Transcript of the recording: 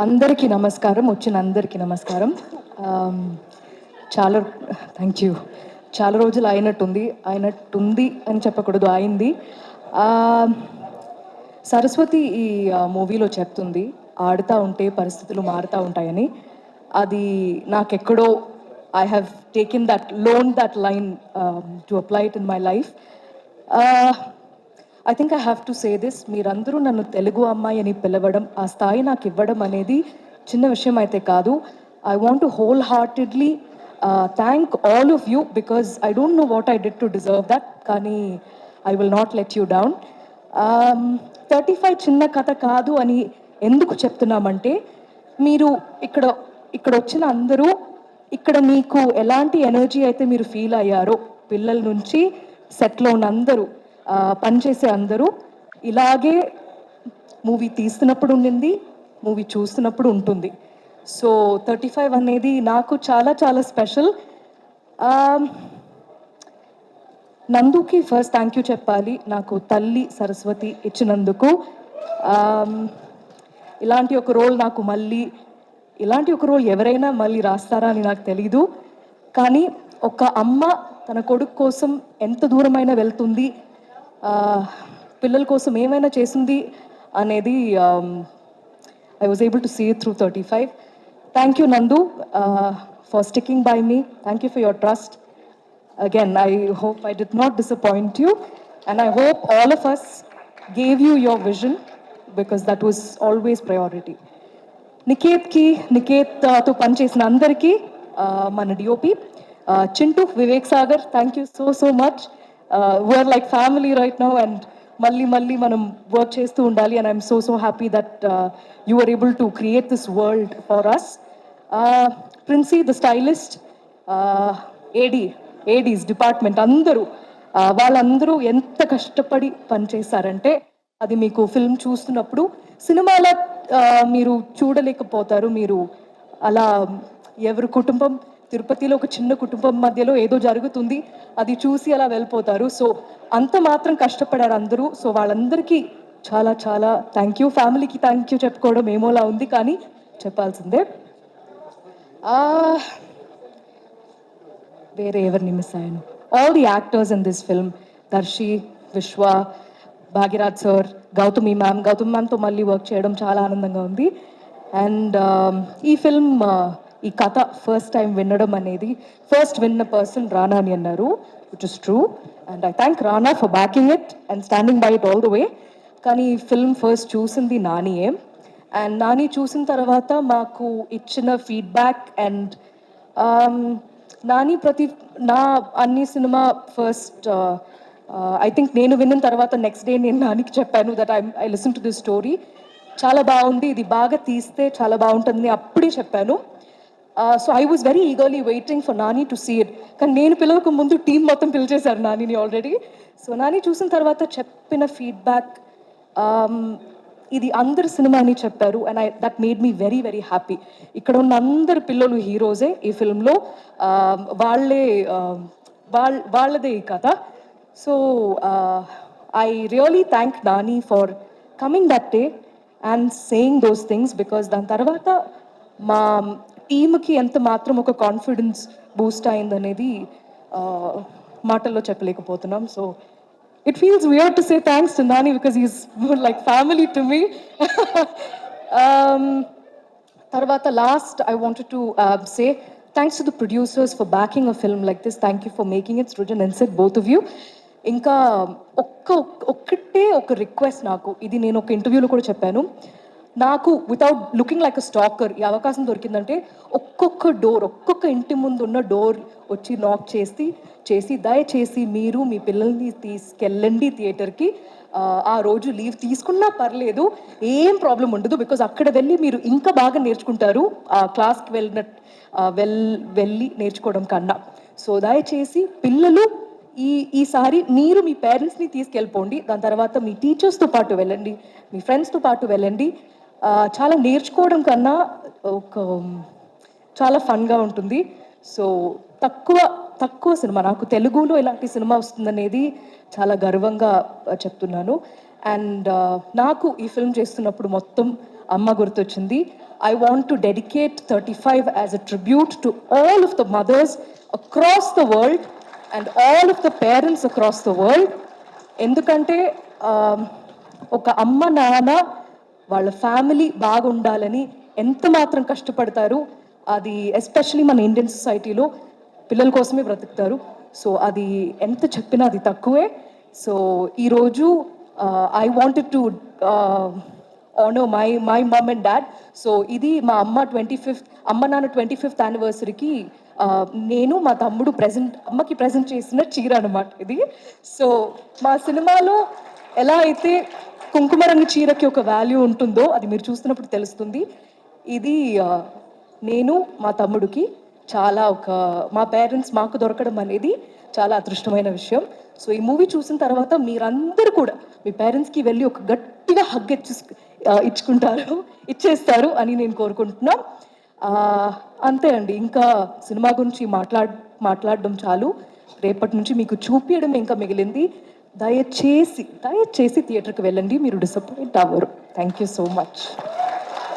అందరికీ నమస్కారం. వచ్చిన అందరికీ నమస్కారం. చాలా థ్యాంక్ యూ. చాలా రోజులు అయినట్టుంది అని చెప్పకూడదు, అయింది. సరస్వతి ఈ మూవీలో చెప్తుంది, ఆడుతా ఉంటే పరిస్థితులు మారుతా ఉంటాయని. అది నాకెక్కడో I have taken that line to apply it in my life. I think I have to say this. మీరందరూ నన్ను తెలుగు అమ్మాయి అని పిలవడం, ఆ స్థాయి నాకు ఇవ్వడం అనేది చిన్న విషయం అయితే కాదు. I want to whole heartedly thank all of you, because I don't know what I did to deserve that. కానీ I will not let you down. 35 చిన్న కథ కాదు అని ఎందుకు చెప్తున్నామంటే, మీరు ఇక్కడ ఇక్కడ వచ్చిన అందరూ, ఇక్కడ మీకు ఎలాంటి ఎనర్జీ అయితే మీరు ఫీల్ అయ్యారో, పిల్లల నుంచి సెట్లో ఉన్న అందరూ, పనిచేసే అందరూ, ఇలాగే మూవీ తీస్తున్నప్పుడు ఉండింది, మూవీ చూస్తున్నప్పుడు ఉంటుంది. సో 35 అనేది నాకు చాలా చాలా స్పెషల్. నందుకి ఫస్ట్ థ్యాంక్ యూ చెప్పాలి, నాకు తల్లి సరస్వతి ఇచ్చినందుకు. ఇలాంటి ఒక రోల్ నాకు ఇలాంటి ఒక రోల్ ఎవరైనా మళ్ళీ రాస్తారా అని నాకు తెలీదు. కానీ ఒక అమ్మ తన కొడుకు కోసం ఎంత దూరమైనా వెళ్తుంది, పిల్లల కోసం ఏమైనా చేసింది అనేది I was able to see it through 35. Thank you, Nandu, for sticking by me. Thank you for your trust. Again, I hope I did not disappoint you, and I hope all of us gave you your vision, because that was always priority. నికేత్తో పనిచేసిన అందరికీ, మన DOP Chintu, Vivek Sagar, thank you so much. We are like family right now, and మళ్ళీ మనం work చేస్తూ ఉండాలి. And I'm so happy that you are able to create this world for us. Princy the stylist, ADs department అందరూ, వాళ్ళందరూ ఎంత కష్టపడి పనిచేశారంటే అది మీకు ఫిల్మ్ చూస్తున్నప్పుడు, సినిమాలో మీరు చూడలేకపోతారు. మీరు అలా ఎవరి కుటుంబం, తిరుపతిలో ఒక చిన్న కుటుంబం మధ్యలో ఏదో జరుగుతుంది, అది చూసి అలా వెళ్ళిపోతారు. సో అంత మాత్రం కష్టపడారు అందరూ. సో వాళ్ళందరికీ చాలా చాలా థ్యాంక్ యూ. ఫ్యామిలీకి థ్యాంక్ యూ చెప్పుకోవడం ఏమోలా ఉంది, కానీ చెప్పాల్సిందే. వేరే ఎవరిని మిస్ అయ్యాను? All the actors in this film, Darshi, Vishwa, Bhagyaraj sir, Gautami మ్యామ్తో మళ్ళీ వర్క్ చేయడం చాలా ఆనందంగా ఉంది. అండ్ ఈ ఫిల్మ్, ఈ కథ ఫస్ట్ టైం వినడం అనేది, ఫస్ట్ విన్న పర్సన్ రానా అని అన్నారు, which is true. And I thank Rana for backing it and standing by it all the way. కానీ ఈ ఫిల్మ్ ఫస్ట్ చూసింది నానియే. అండ్ నాని చూసిన తర్వాత మాకు ఇచ్చిన ఫీడ్బ్యాక్, అండ్ నాని నా అన్ని సినిమా ఫస్ట్, ఐ థింక్ నేను విన్న తర్వాత నెక్స్ట్ డే నేను నానికి చెప్పాను that I listen to this story, చాలా బాగుంది, ఇది బాగా తీస్తే చాలా బాగుంటుంది అప్పుడే చెప్పాను. So I was very eagerly waiting for Nani to see it. కానీ నేను పిలవక ముందు టీం మొత్తం పిలిచేశారు నానిని ఆల్రెడీ. సో నాని చూసిన తర్వాత చెప్పిన ఫీడ్బ్యాక్, ఇది అందరి సినిమా అని చెప్పారు. And that made me very very happy. ఇక్కడ ఉన్న అందరు పిల్లలు హీరోసే ఈ ఫిల్మ్లో, వాళ్ళే వాళ్ళదే ఈ కథ. So I really thank Nani for coming that day and saying those things, because దాని తర్వాత మా టీమ్కి ఎంత మాత్రం ఒక కాన్ఫిడెన్స్ బూస్ట్ అయిందనేది మాటల్లో చెప్పలేకపోతున్నాం. So it feels weird to say thanks to Nani because he's more like family to me. Tarvata last, I wanted to say thanks to the producers for backing a film like this. Thank you for making it, Srujan and Sid, both of you. ఇంకా ఒక్కటే ఒక request, నాకు ఇది నేను ఒక ఇంటర్వ్యూలో కూడా చెప్పాను, నాకు వితౌట్ లుకింగ్ లైక్ అ స్టాకర్ ఈ అవకాశం దొరికిందంటే ఒక్కొక్క ఇంటి ముందు ఉన్న డోర్ వచ్చి నాక్ చేసి దయచేసి మీరు మీ పిల్లల్ని తీసుకెళ్ళండి థియేటర్కి. ఆ రోజు లీవ్ తీసుకున్నా పర్లేదు, ఏం ప్రాబ్లం ఉండదు, బికాజ్ అక్కడ వెళ్ళి మీరు ఇంకా బాగా నేర్చుకుంటారు క్లాస్కి వెళ్ళి నేర్చుకోవడం కన్నా. సో దయచేసి పిల్లలు ఈసారి మీరు మీ పేరెంట్స్ని తీసుకెళ్ళిపోండి, దాని తర్వాత మీ టీచర్స్తో పాటు వెళ్ళండి, మీ ఫ్రెండ్స్తో పాటు వెళ్ళండి. చాలా నేర్చుకోవడం కన్నా చాలా ఫన్గా ఉంటుంది. సో తక్కువ సినిమా, నాకు తెలుగులో ఇలాంటి సినిమా వస్తుందనేది చాలా గర్వంగా చెప్తున్నాను. అండ్ నాకు ఈ ఫిల్మ్ చేస్తున్నప్పుడు మొత్తం అమ్మ గుర్తొచ్చింది. I want to dedicate 35 as a tribute to all of the mothers across the world and all of the parents across the world. ఎందుకంటే ఒక అమ్మ నాన్న వాళ్ళ ఫ్యామిలీ బాగుండాలని ఎంత మాత్రం కష్టపడతారు. అది ఎస్పెషలీ మన ఇండియన్ సొసైటీలో పిల్లల కోసమే బ్రతుకుతారు. సో అది ఎంత చెప్పినా అది తక్కువే. సో ఈరోజు I wanted to honour my mom and dad. So ఇది మా అమ్మ 25th అమ్మ నాన్న 25th యానివర్సరీకి నేను మా తమ్ముడు అమ్మకి ప్రజెంట్ చేసిన చీర అనమాట ఇది. సో మా సినిమాలో ఎలా అయితే కుంకుమ రంగు చీరకి ఒక వాల్యూ ఉంటుందో అది మీరు చూస్తున్నప్పుడు తెలుస్తుంది. ఇది నేను మా తమ్ముడికి చాలా మా పేరెంట్స్ మాకు దొరకడం అనేది చాలా అదృష్టమైన విషయం. సో ఈ మూవీ చూసిన తర్వాత మీరందరూ కూడా మీ పేరెంట్స్కి వెళ్ళి ఒక గట్టిగా హగ్ ఇచ్చేస్తారు అని నేను కోరుకుంటున్నా. అంతే అండి, ఇంకా సినిమా గురించి మాట్లాడడం చాలు. రేపటి నుంచి మీకు చూపించడం ఇంకా మిగిలింది. దయచేసి థియేటర్కి వెళ్ళండి, మీరు డిసప్పాయింట్ అవ్వరు. Thank you so much.